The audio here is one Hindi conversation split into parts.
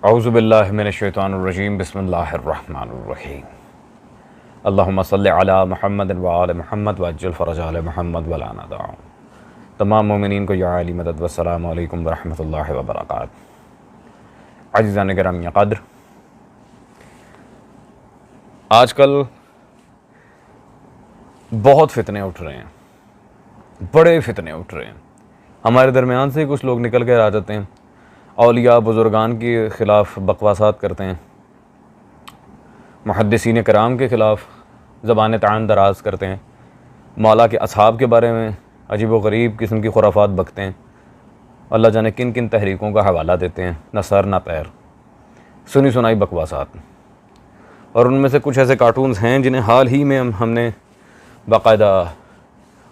औज़ु बिल्लाहि मिनश्शैतानिर्रजीम बिस्मिल्लाहिर्रहमानिर्रहीम। अल्लाहुम्मा सल्लि अला मुहम्मद व आले मुहम्मद वअज्जिल फ़रज आले मुहम्मद व ला नदअ। तमाम मोमिनीन को या अली मदद वस्सलामु अलैकुम व रहमतुल्लाहि व बरकातहू। अज़ीज़ान गिरामी क़द्र, आजकल बहुत फितने उठ रहे हैं, बड़े फितने उठ रहे हैं। हमारे दरमियान से कुछ लोग निकल कर आ जाते हैं, औलिया बुज़ुर्गान के ख़िलाफ़ बकवासात करते हैं, मुहद्दिसीन कराम के ख़िलाफ़ ज़बान तान दराज करते हैं, मौला के असहाब के बारे में अजीब व गरीब किस्म की खुराफात बकते हैं, अल्लाह जाने किन किन तहरीकों का हवाला देते हैं, न सर न पैर, सुनी सुनाई बकवासात। और उनमें से कुछ ऐसे कार्टून्स हैं जिन्हें हाल ही में हमने बाकायदा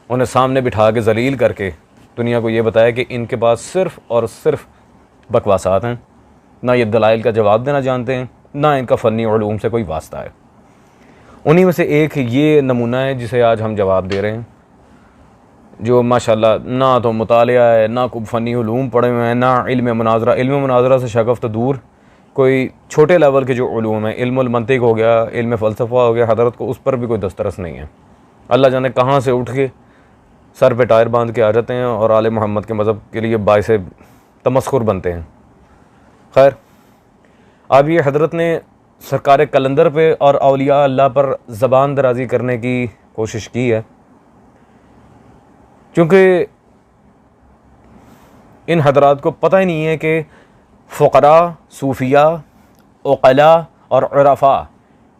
उन्हें सामने बिठा के जलील करके दुनिया को ये बताया कि इनके पास सिर्फ़ और सिर्फ बकवासात हैं, ना ये दलाइल का जवाब देना जानते हैं, ना इनका फ़नी उलूम से कोई वास्ता है। उन्हीं में से एक ये नमूना है जिसे आज हम जवाब दे रहे हैं, जो माशाल्लाह ना तो मुतालिया है, ना कोई फ़नी उलूम पढ़े हुए हैं, ना इल्म मुनाजरा से शगफ़ तो दूर, कोई छोटे लेवल के जो उलूम हैं, इल्मुल मंतिक हो गया, इल्म फ़लसफ़ा हो गया, हज़रत को उस पर भी कोई दस्तरस नहीं है। अल्लाह जाने कहाँ से उठ के सर पे टायर बांध के आ जाते हैं और आले मोहम्मद के मज़हब के लिए बाइस तमस्खुर बनते हैं। खैर, अब ये हज़रत ने सरकार कलंदर पे और औलिया अल्लाह पर ज़बान दराज़ी करने की कोशिश की है, क्योंकि इन हज़रात को पता ही नहीं है कि फ़ुक़रा, सूफ़िया, उक़ला और उरफ़ा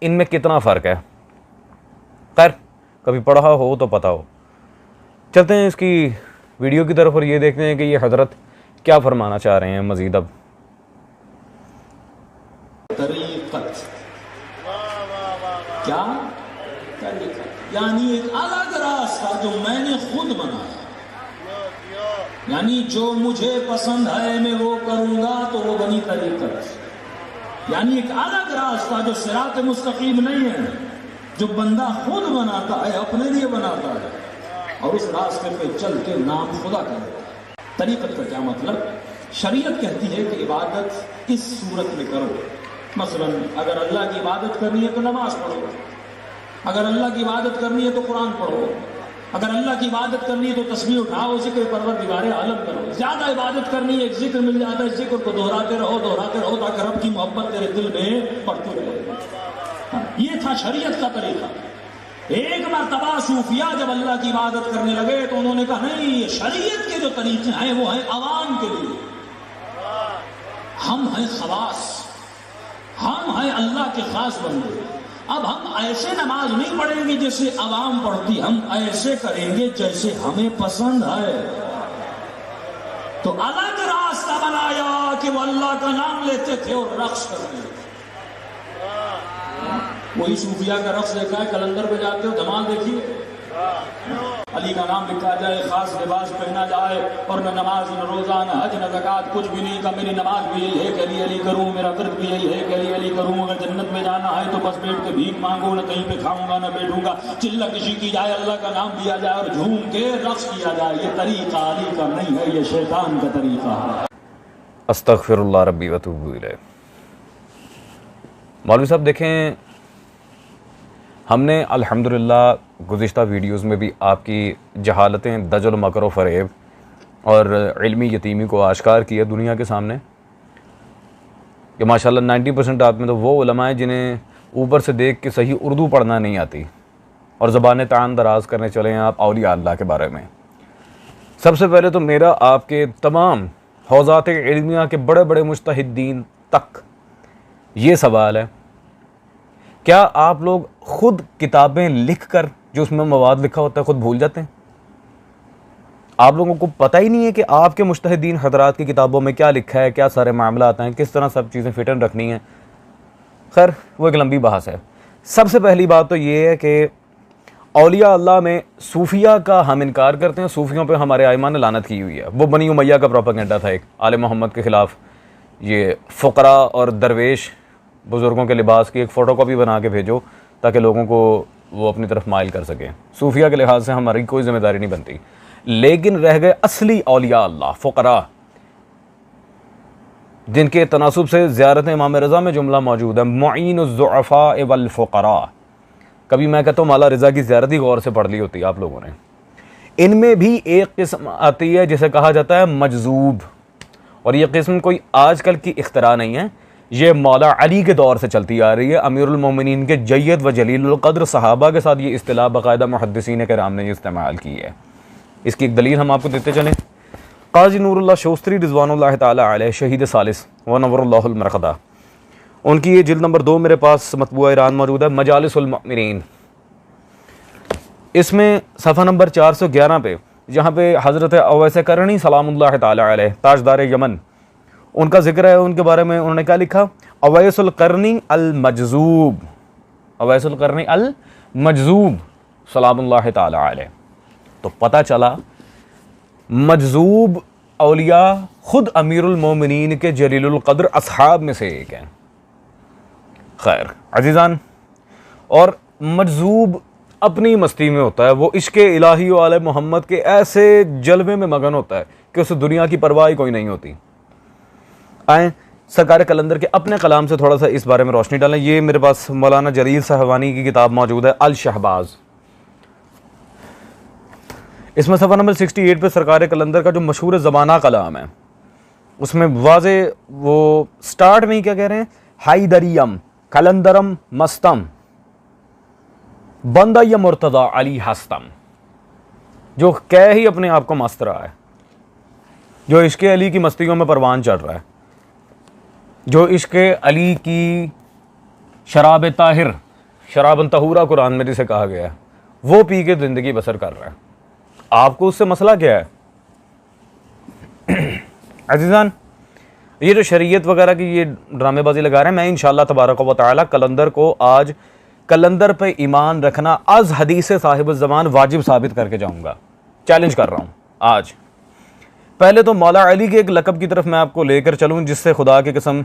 इनमें कितना फ़र्क है। खैर, कभी पढ़ा हो तो पता हो। चलते हैं इसकी वीडियो की तरफ और ये देखते हैं कि ये हज़रत क्या फरमाना चाह रहे हैं मज़ीद। अब तरीक़त क्या तरीक़त, यानी एक अलग रास्ता जो मैंने खुद बनाया, यानी जो मुझे पसंद है मैं वो करूंगा तो वो बनी तरीक़त। यानी एक अलग रास्ता जो सिरात मुस्तकीम नहीं है, जो बंदा खुद बनाता है, अपने लिए बनाता है और उस रास्ते पे चल के नाम खुदा करता है। तरीक़त का क्या मतलब? शरीयत कहती है कि इबादत इस सूरत में करो। मसलन अगर अल्लाह की इबादत करनी है तो नमाज पढ़ो, अगर अल्लाह की इबादत करनी है तो कुरान पढ़ो, अगर अल्लाह की इबादत करनी है तो तस्बीह उठाओ, जिक्र परवरदिगार आलम करो। ज्यादा इबादत करनी है, एक जिक्र मिल जाता है, जिक्र को दोहराते रहो ताकि रब की मोहब्बत तेरे दिल में बढ़ती रहे। ये था शरीयत का तरीका। एक मरतबा सूफिया जब अल्लाह की इबादत करने लगे तो उन्होंने कहा नहीं, शरीयत के जो तरीके हैं वो हैं अवाम के लिए, हम हैं खवास, हम हैं अल्लाह के खास बंदे। अब हम ऐसे नमाज नहीं पढ़ेंगे जैसे अवाम पढ़ती, हम ऐसे करेंगे जैसे हमें पसंद है। तो अलग रास्ता बनाया कि वो अल्लाह का नाम लेते थे और रक्स करते थे। वही सूफिया का रक्स देखा है, कलंदर पे जाते हो धमाल देखिए, अली का नाम लिखा जाए, खास लिबास पहना जाए और न नमाज न रोजा न हज न ज़कात कुछ भी नहीं का। मेरी नमाज भी यही है कि अली अली करूं, मेरा व्रत भी यही है कि अली अली करूं। अगर जन्नत में जाना है तो बस बैठ के भीख मांगो, न कहीं पे खाऊंगा न बैठूंगा। चिल्ला किसी की जाए, अल्लाह का नाम लिया जाए और झूम के रक्स किया जाए। ये तरीका अली का नहीं है, ये शैतान का तरीका है। अस्तगफिरुल्लाह रब्बी व अतूबु इलैह। मौलवी साहब देखें, हमने अल्हम्दुलिल्लाह गुज़िश्ता वीडियोज़ में भी आपकी जहालतें, दजल, मकर व फ़रेब और इल्मी यतीमी को आश्कार किया दुनिया के सामने कि माशाल्लाह 90% आप में तो वो उलमा हैं जिन्हें ऊपर से देख के सही उर्दू पढ़ना नहीं आती और ज़बान तान दराज करने चले हैं आप औलिया अल्लाह के बारे में। सबसे पहले तो मेरा आपके तमाम हौज़ात इल्मिया के बड़े बड़े मुज्तहिदीन तक ये सवाल है, क्या आप लोग खुद किताबें लिख कर जो उसमें मवाद लिखा होता है खुद भूल जाते हैं? आप लोगों को पता ही नहीं है कि आपके मुज्तहिदीन हज़रात की किताबों में क्या लिखा है, क्या सारे मामला आते हैं, किस तरह सब चीज़ें फिटन रखनी है। खैर, वो एक लंबी बहस है। सबसे पहली बात तो ये है कि औलिया अल्लाह में सूफिया का हम इनकार करते हैं। सूफियों पे हमारे आइमा ने लानत की हुई है। वो बनी उमैया का प्रोपेगेंडा था एक आले मोहम्मद के ख़िलाफ़। ये फ़ुक़रा और दरवेश बुज़ुर्गों के लिबास की एक फ़ोटोकॉपी बना के भेजो ताकि लोगों को वो अपनी तरफ माइल कर सकें। सूफिया के लिहाज से हमारी कोई ज़िम्मेदारी नहीं बनती, लेकिन रह गए असली औलिया अल्लाह, फ़ुक़रा। जिनके तनासुब से ज़ियारत इमाम रज़ा में जुमला मौजूद है, मुईनुज़्ज़ुअफ़ा वल फ़ुक़रा। कभी मैं कहता हूँ मौला रज़ा की ज़ियारत ही गौर से पढ़ ली होती है आप लोगों ने। इनमें भी एक किस्म आती है जिसे कहा जाता है मजजूब, और ये किस्म कोई आजकल की इख्तरा नहीं है, ये मौला अली के दौर से चलती आ रही है। अमीरुल मोमिनीन के जय्यद व जलीलुल क़द्र सहाबा के साथ ये इस्तिलाह बाकायदा मुहद्दिसीन किराम ने इस्तेमाल की है। इसकी एक दलील हम आपको देते चलें। काजी नूरुल्लाह शोस्तरी रिज़वानुल्लाह ताला अलैह शहीद सालिस व नव्वरुल्लाहुल मरक़दा, उनकी ये जिल्द नंबर 2 मेरे पास मतबूआ ईरान मौजूद है, मजालिसुल मुमिनीन। इसमें सफ़ा नंबर 411 पे जहाँ पे हज़रत अवैस करनी सलामुल्लाह ताला अलैह ताजदार यमन, उनका जिक्र है। उनके बारे में उन्होंने क्या लिखा, अवैसुल करनी अल मजजूब, अवैसुल करनी अल मजजूब सलामुल्लाह ताला अलैह। तो पता चला मजजूब औलिया खुद अमीरुल मोमिनीन के जलीलुल क़द्र असहाब में से एक हैं। खैर अजीज़ान, और मजजूब अपनी मस्ती में होता है, वो इश्क़ इलाही वाले मोहम्मद के ऐसे जलवे में मगन होता है कि उसे दुनिया की परवाह कोई नहीं होती। आए सरकार कलंदर के अपने कलाम से थोड़ा सा इस बारे में रोशनी डालें। ये मेरे पास मौलाना जलील सहवानी की किताब मौजूद है, अल शहबाज। इसमें सफ़ा नंबर 68 पे सरकार कलंदर का जो मशहूर ज़बाना कलाम है, उसमें वाज़े वो स्टार्ट में ही क्या कह रहे हैं, हाइदरियम कलंदरम मस्तम बंदा या मुर्तदा अली हस्तम, जो कह ही अपने आप को मस्त रहा है, जो इश्क़ अली की मस्तियों में परवान चढ़ रहा है, जो इश्क़ अली की शराब ताहिर, शराबन तहूरा कुरान में जिसे कहा गया है, वो पी के ज़िंदगी बसर कर रहा है। आपको उससे मसला क्या है? अज़ीज़ान, ये जो शरीयत वगैरह की ये ड्रामेबाजी लगा रहे हैं, मैं इंशाअल्लाह तबारक व तआला कलंदर को आज कलंदर पे ईमान रखना अज़ हदीस साहिब ज़मान वाजिब साबित करके जाऊँगा। चैलेंज कर रहा हूँ आज। पहले तो मौला अली के एक लक़ब की तरफ मैं आपको लेकर चलूँ जिससे खुदा की कसम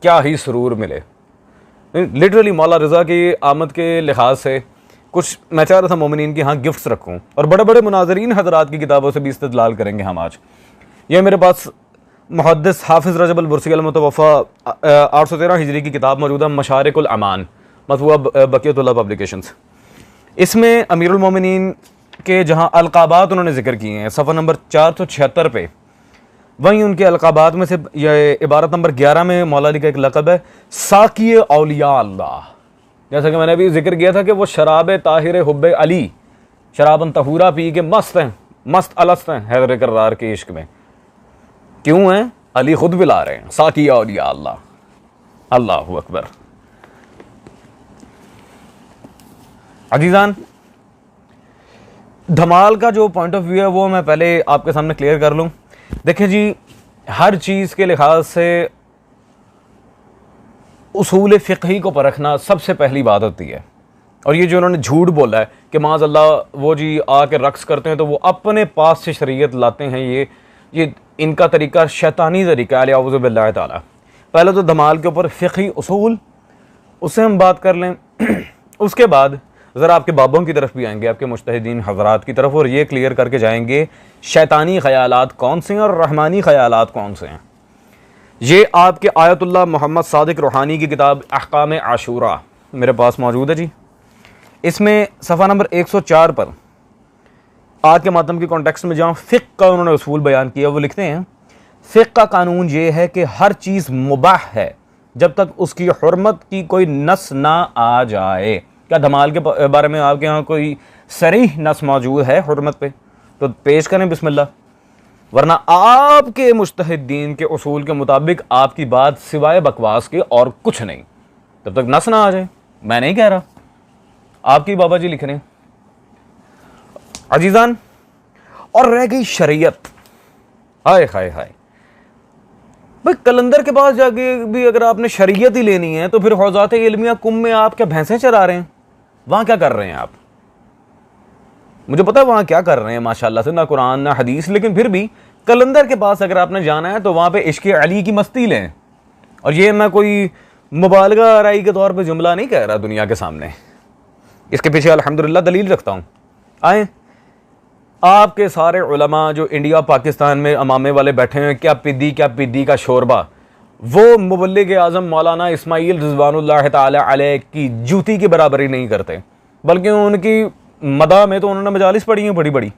क्या ही सुरूर मिले। लिटरली मौला रज़ा की आमद के लिहाज से कुछ मैं चाह रहा था मोमिनीन की यहाँ गिफ्ट्स रखूँ, और बड़े बड़े मुनाज़रीन हज़रात की किताबों से भी इस्तदलाल करेंगे हम आज। ये मेरे पास मुहद्दिस हाफिज़ रजब अल-बुरसी अल-मुतवफ़ा 813 हिजरी की किताब मौजूद है, मशारिकुल अमान, मतबूआ बक़ियतुल्लाह पब्लिकेशंस। इसमें अमीरुल मोमिनीन के जहाँ अलक़ाबात उन्होंने ज़िक्र किए हैं सफ़ा नंबर 476 पे, वहीं उनके अलक़ाबात में से ये इबारत नंबर 11 में मौला अली का एक लक़ब है साक़ी औलिया अल्लाह। जैसा कि मैंने अभी जिक्र किया था कि वो शराब ताहिर हुब्बे अली, शराबन तहूरा पी के मस्त हैं, मस्त अलस्त हैं हैदर करार के इश्क में। क्यों हैं? अली खुद बिला रहे हैं, साक़ी औलिया अल्लाह। अल्लाहु अकबर। अजीज़ान, धमाल का जो पॉइंट ऑफ व्यू है वो मैं पहले आपके सामने क्लियर कर लूँ। देखिए जी, हर चीज़ के लिहाज से उसूल फ़िक़ही को परखना सबसे पहली बात होती है। और ये जो उन्होंने झूठ बोला है कि माज़अल्लाह वो जी आके रक्स करते हैं तो वो अपने पास से शरीयत लाते हैं, ये इनका तरीका शैतानी तरीका है, औज़ु बिल्लाहि ताला। पहले तो धमाल के ऊपर फ़िक़ही उसूल, उससे हम बात कर लें। उसके बाद ज़रा आपके बाबों की तरफ भी आएंगे, आपके मुज्तहिदीन हज़रात की तरफ, और ये क्लियर करके जाएंगे शैतानी ख़यालात कौन से हैं और रहमानी ख़यालात कौन से हैं। ये आपके आयतुल्लाह मोहम्मद सादिक रूहानी की किताब अहकाम आशूरा मेरे पास मौजूद है जी। इसमें सफ़ा नंबर 104 पर आज के मातम के कॉन्टेक्स्ट में जहाँ फ़िक़्ह का उन्होंने उसूल बयान किया, वो लिखते हैं फ़िक़्ह का कानून ये है कि हर चीज़ मुबाह है जब तक उसकी हुर्मत की कोई नस ना आ जाए। क्या धमाल के बारे में आपके यहाँ कोई सरीह नस मौजूद है हुर्मत पे? तो पेश करें बिस्मिल्लाह, वरना आपके मुज्तहिदीन के उसूल के मुताबिक आपकी बात सिवाय बकवास के और कुछ नहीं, तब तक नस ना आ जाए। मैं नहीं कह रहा, आपकी बाबा जी लिख रहे हैं। अजीज़ान, और रह गई शरीयत। हाय हाय हाय भाई, कलंदर के पास जाके भी अगर आपने शरीयत ही लेनी है तो फिर हौज़ात इल्मिया कुम में आप क्या भैंसें चरा रहे हैं? वहाँ क्या कर रहे हैं आप? मुझे पता है वहाँ क्या कर रहे हैं माशाल्लाह से, ना कुरान ना हदीस, लेकिन फिर भी कलंदर के पास अगर आपने जाना है तो वहाँ पे इश्क़ अली की मस्ती लें। और ये मैं कोई मुबालगा आराई के तौर पे जुमला नहीं कह रहा दुनिया के सामने, इसके पीछे अल्हम्दुलिल्लाह दलील रखता हूँ। आए आपके सारे उलमा जो इंडिया पाकिस्तान में अमामे वाले बैठे हैं, क्या पिद्दी का शोरबा, वो मुबल्लिग आज़म मौलाना इस्माइल रिज़वानुल्लाह ताला अलैह की जूती की बराबरी नहीं करते, बल्कि उनकी मदा में तो उन्होंने मजालिस पढ़ी हैं बड़ी बड़ी।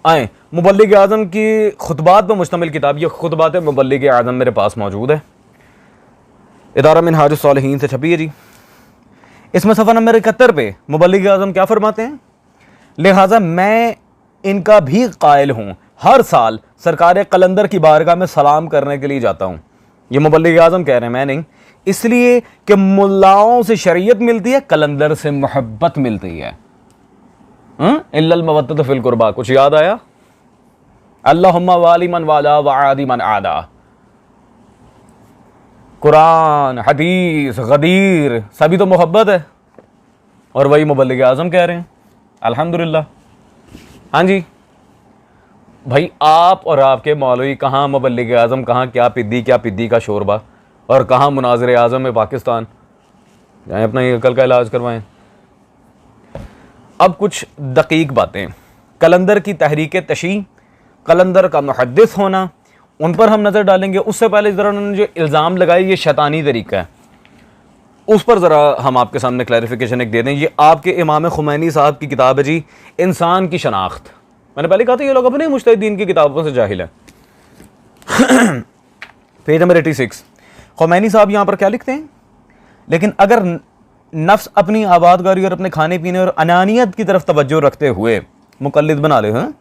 आए मुबल्लिग आज़म की खुतबात पर मुश्तमिल किताब, ये खुतबात मुबल्लिग आज़म मेरे पास मौजूद है, इदारा मिनहाजुस सालिहीन से छपी है जी। इसमें सफ़ा नंबर 71 पे मुबल्लिग आज़म क्या फरमाते हैं, लिहाजा मैं इनका भी कायल हूँ, हर साल सरकार कलंदर की बारगाह में सलाम करने के लिए जाता हूँ। ये मुबल्लिग आज़म कह रहे हैं, मैं नहीं, इसलिए कि मुल्लाओं से शरीयत मिलती है, कलंदर से मोहब्बत मिलती है। इल्लल मवद्दत फिल कुर्बा, कुछ याद आया? अल्लाहुम्मा वाली मन वाला व आदि मन आदा। कुरान, हदीस, गदीर, सभी तो मोहब्बत है, और वही मुबल्लिग आज़म कह रहे हैं। अल्हम्दुलिल्लाह। हाँ जी भाई, आप और आपके मौलवी कहाँ मुबल्लिग आज़म, कहाँ क्या पिद्दी का शोरबा, और कहाँ मुनाज़िर आज़म है पाकिस्तान। जाएँ अपना ये अकल का इलाज करवाएं। अब कुछ दकीक बातें, कलंदर की तहरीक तशी, कलंदर का मुहद्दिस होना, उन पर हम नज़र डालेंगे। उससे पहले ज़रा उन्होंने जो इल्ज़ाम लगाया ये शैतानी तरीका है, उस पर ज़रा हम आपके सामने क्लैरिफिकेशन एक दे दें। ये आपके इमाम खुमैनी साहब की किताब है जी, इंसान की शनाख्त। मैंने पहले कहा था ये लोग अपने मुज्तहिदीन की किताबों से जाहिल हैं। पेज नंबर 86, खुमैनी साहब यहाँ पर क्या लिखते हैं, लेकिन अगर नफ्स अपनी आबादगारी और अपने खाने पीने और अनानियत की तरफ तवज्जो रखते हुए मुकल्लिद बना ले, हैं,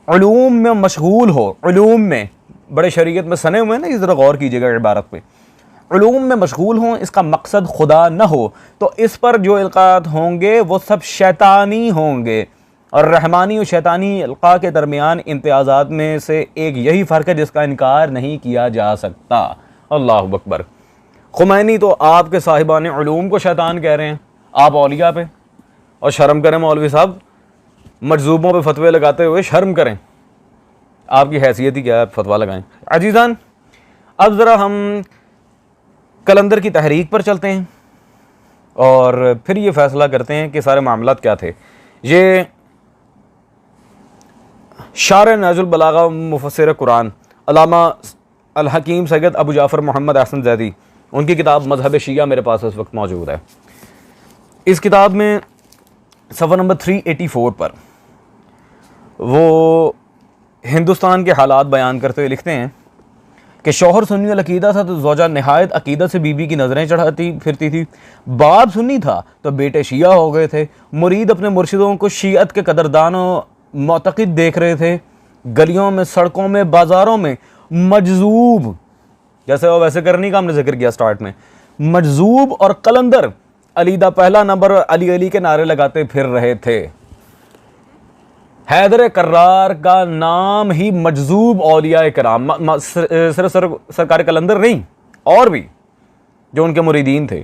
उलूम में मशगूल हो, उलूम में बड़े शरीयत में सने हुए हैं ना, इस तरह गौर कीजिएगा इबारत पे, उलूम में मशगूल हों, इसका मकसद खुदा न हो, तो इस पर जो इल्क़ात होंगे वो सब शैतानी होंगे। और रहमानी और शैतानी इल्क़ा के दरमियान इम्तियाज़ात में से एक यही फ़र्क है जिसका इनकार नहीं किया जा सकता। अल्लाहु अकबर। खुमैनी तो आपके साहिबान उलूम को शैतान कह रहे हैं, आप औलिया पे, और शर्म करें मौलवी साहब, मजजूबों पे फतवे लगाते हुए शर्म करें, आपकी हैसियत ही क्या है, फतवा लगाएं। अजीज़ान, अब ज़रा हम कलंदर की तहरीक पर चलते हैं और फिर ये फ़ैसला करते हैं कि सारे मामलात क्या थे। ये शार नाजुल बलागा मुफस्सिर कुरान अल्लामा अल हकीम सैयद अबू जाफ़र मोहम्मद अहसन ज़ैदी, उनकी किताब मज़हब शिया मेरे पास इस वक्त मौजूद है। इस किताब में सफ़ा नंबर 384 पर वो हिंदुस्तान के हालात बयान करते हुए लिखते हैं कि शौहर सुन्नी अल अकीदा था तो ज़ौजा नहायत अकीदत से बीबी की नज़रें चढ़ाती फिरती थी, बाप सुन्नी था तो बेटे शिया हो गए थे, मुरीद अपने मुर्शिदों को शियत के कदरदानों मोतक़िद देख रहे थे, गलियों में, सड़कों में, बाज़ारों में मजजूब, जैसे वो वैसे करने का हमने जिक्र किया स्टार्ट में, मजजूब और कलंदर अलीदा पहला नंबर अली अली के नारे लगाते फिर रहे थे। हैदर कर्रार का नाम ही मजजूब औलिया कराम, सिर्फ सरकार कलंदर नहीं, और भी जो उनके मुरीदीन थे,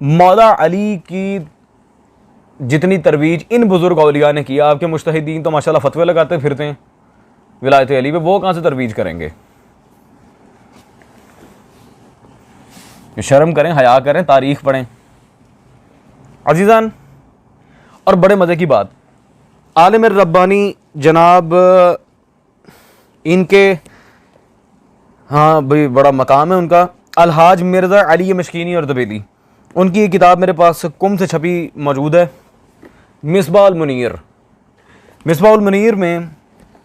मौला अली की जितनी तरवीज इन बुजुर्ग औलिया ने किया, आपके मुज्तहिदीन तो माशाल्लाह फतवे लगाते फिरते हैं विलायत अली पे, वो कहाँ से तरवीज करेंगे। शर्म करें, हया करें, तारीख पढ़ें। अजीज़ान, और बड़े मज़े की बात, आलिम रब्बानी जनाब इनके, हाँ भाई बड़ा मकाम है उनका, अलहाज मिर्ज़ा अली मशकीनी और दबेली, उनकी ये किताब मेरे पास कुम से छपी मौजूद है, मिसबाह उल मुनीर। मिसबाह उल मुनीर में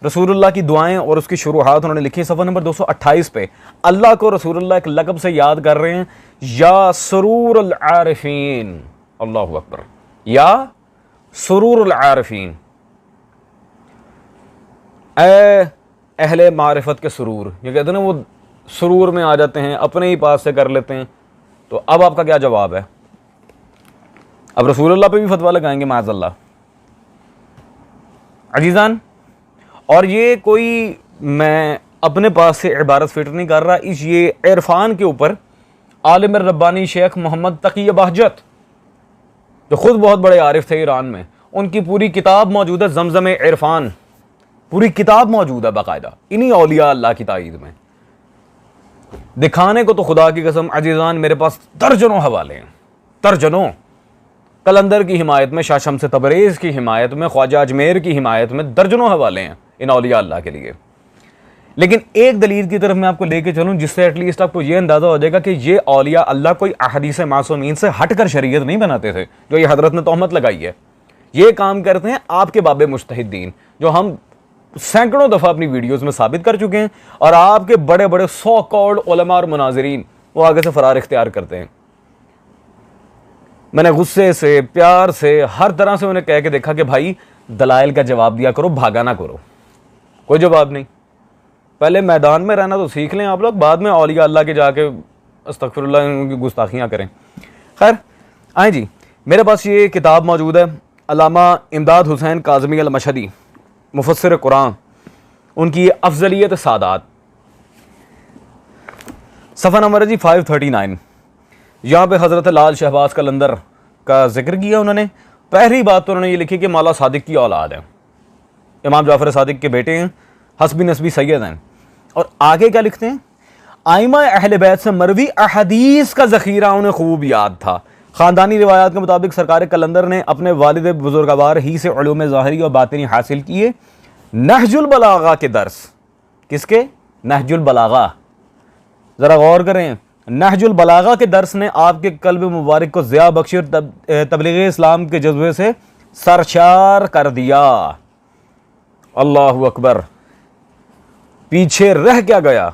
रसूलुल्लाह की दुआएं और उसकी शुरुआत उन्होंने लिखी। सफ़ा नंबर 228 पे अल्लाह को रसूलुल्लाह एक लक़ब से याद कर रहे हैं, या सुरूरुल आरिफीन। अल्लाहु अकबर, या सुरूरुल आरिफीन, ए अहले मारिफत के सुरूर। ये कहते हैं ना, वो सुरूर में आ जाते हैं, अपने ही पास से कर लेते हैं। तो अब आपका क्या जवाब है? अब रसूलुल्लाह पे भी फतवा लगाएंगे माज़अल्लाह। अजीज़ान, और ये कोई मैं अपने पास से इबारत फिट नहीं कर रहा, इस ये इरफान के ऊपर आलिम रब्बानी शेख मोहम्मद तकी बहजत, जो ख़ुद बहुत बड़े आरिफ थे ईरान में, उनकी पूरी किताब मौजूद है, ज़मज़म इरफान, पूरी किताब मौजूद है बाकायदा इन्हीं औलिया अल्लाह की ताईद में। दिखाने को तो खुदा की कसम अजीज़ान मेरे पास दर्जनों हवाले हैं, दर्जनों। कलंदर की हिमायत में, शाह शम्स तबरेज़ की हिमायत में, ख्वाजा अजमेर की हिमायत में दर्जनों हवाले हैं इन औलिया अल्लाह के लिए। लेकिन एक दलील की तरफ मैं आपको लेके चलूं जिससे एटलीस्ट आपको ये अंदाजा हो जाएगा कि ये औलिया अल्लाह कोई अहदीस मासूमीन से हटकर शरीयत नहीं बनाते थे जो ये हजरत ने तोहमत लगाई है। ये काम करते हैं आपके बाबे मुज्तहिदीन, जो हम सैकड़ों दफ़ा अपनी वीडियोस में साबित कर चुके हैं, और आपके बड़े बड़े सौ कौड़ उलमा और मुनाज़रीन वो आगे से फरार इख्तियार करते हैं। मैंने गुस्से से, प्यार से, हर तरह से उन्हें कह के देखा कि भाई दलाइल का जवाब दिया करो, भागा ना करो। कोई जवाब नहीं। पहले मैदान में रहना तो सीख लें आप लोग, बाद में औलिया अल्लाह के जाके अस्तगफिरुल्लाह उनकी गुस्ताखियाँ करें। खैर आए जी, मेरे पास ये किताब मौजूद है, अल्लामा इमदाद हुसैन काज़मी अल मशहदी मुफस्सिर कुरान, उनकी अफजलियत सादात, सफ़ा नंबर है जी 539। यहाँ पे हज़रत लाल शहबाज कलंदर का जिक्र किया उन्होंने। पहली बात तो उन्होंने ये लिखी कि मौला सादिक की औलाद है, इमाम जाफ़र सादिक के बेटे हैं, हस्बी नस्बी सैयद हैं। और आगे क्या लिखते हैं, आइमा अहले बैत से मरवी अहदीस का ज़ख़ीरा उन्हें खूब याद था। ख़ानदानी रिवायात के मुताबिक सरकार कलंदर ने अपने वालिद बुजुर्गवार ही से उलूम ज़ाहिरी और बातिनी हासिल किए। नहजुल बलागा के दर्स, किसके? नहजुल बलागा, ज़रा गौर करें, नहजुल बलागा के दर्स ने आपके कल्ब मुबारक को ज़िया बख्शी और तबलीग इस्लाम के जज्बे से सरशार कर दिया। अल्लाहु अकबर, पीछे रह क्या गया?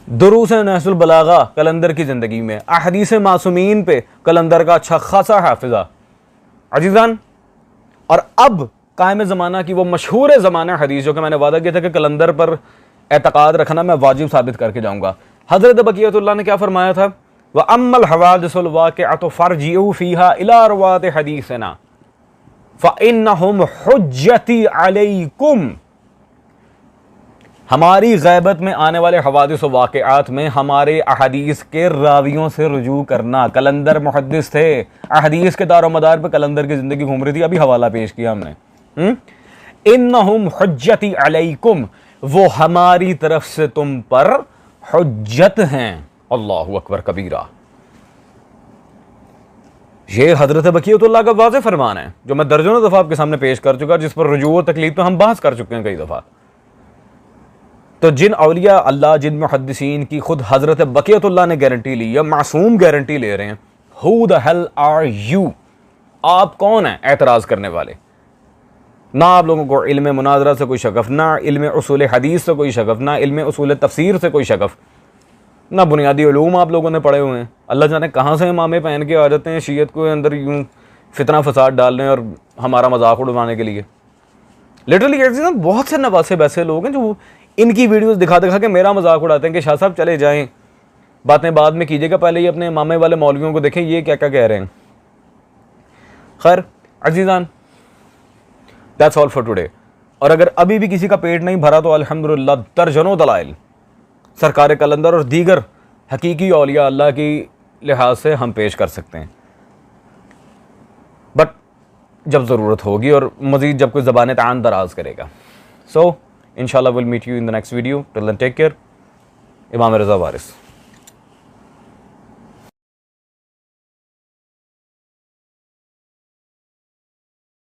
दुरूस नहजुल बलागा कलंदर की ज़िंदगी में, अहदीस मासूमीन पे कलंदर का अच्छा खासा हाफिज़ा अजीज़ान। और अब कायम ज़माना की वो मशहूर ज़माना हदीस जो कि मैंने वादा किया था कि कलंदर पर एतकाद रखना मैं वाजिब साबित करके जाऊँगा। हज़रत बक़ियतुल्लाह ने क्या फरमाया था, व अम्मल हवादिसुल वाक़िअतु फ़रजिऊ फ़ीहा इला रवात हदीसना फ़इन्नहुम हुज्जती अलैकुम। हमारी गैबत में आने वाले हवादिस व वाक़िआत में हमारे अहदीस के रावियों से रुजू करना। कलंदर मुहद्दिस थे, अहदीस के दारो मदार पर कलंदर की ज़िंदगी घूम रही थी। अभी हवाला पेश किया हमने, इन्नहुम हुज्जती अलैकुम, वो हमारी तरफ से तुम पर हुज्जत हैं। अल्लाहु अकबर कबीरा। ये हजरत बक़ियतुल्लाह का वाज़ेह फरमान है जो मैं दर्जनों दफ़ा आपके सामने पेश कर चुका, जिस पर रुजू व तकलीफ तो हम बहस कर चुके हैं कई दफ़ा। तो जिन औलिया अल्लाह, जिन मुहद्दिसीन की खुद हजरत बक़ियतुल्लाह ने गारंटी ली या मासूम गारंटी ले रहे हैं, who the hell are you, आप कौन हैं एतराज़ करने वाले? ना आप लोगों को इल्म मुनाज़रा से कोई शकफ़, ना इल्म उसूल हदीस से कोई शकफ़, ना इल्म उसूल तफसीर से कोई शकफ़, ना बुनियादी उलूम आप लोगों ने पढ़े हुए हैं। अल्लाह जाने कहाँ से इमामे पहन के आ जाते हैं शीयत को अंदर यूँ फितना फसाद डालने और हमारा मजाक उड़वाने के लिए। लिटरली ऐसे ना बहुत से नवासे वैसे लोग हैं जो इनकी वीडियोस दिखा दिखा के मेरा मजाक उड़ाते हैं कि शाह साहब चले जाएं, बातें बाद में कीजिएगा, पहले ये अपने इमामे वाले मौलवियों को देखें ये क्या क्या कह रहे हैं। खैर अजीज़ान, दैट्स ऑल फॉर टुडे। और अगर अभी भी किसी का पेट नहीं भरा तो अल्हम्दुलिल्लाह दर्जनों दलाइल सरकार कलंदर और दीगर हकीकी औलिया अल्लाह की लिहाज से हम पेश कर सकते हैं, बट जब ज़रूरत होगी और मज़ीद जब कोई ज़बान तान दराज करेगा। सो इंशाल्लाह will meet you in the next video. Till then take care. Imam Raza Waris.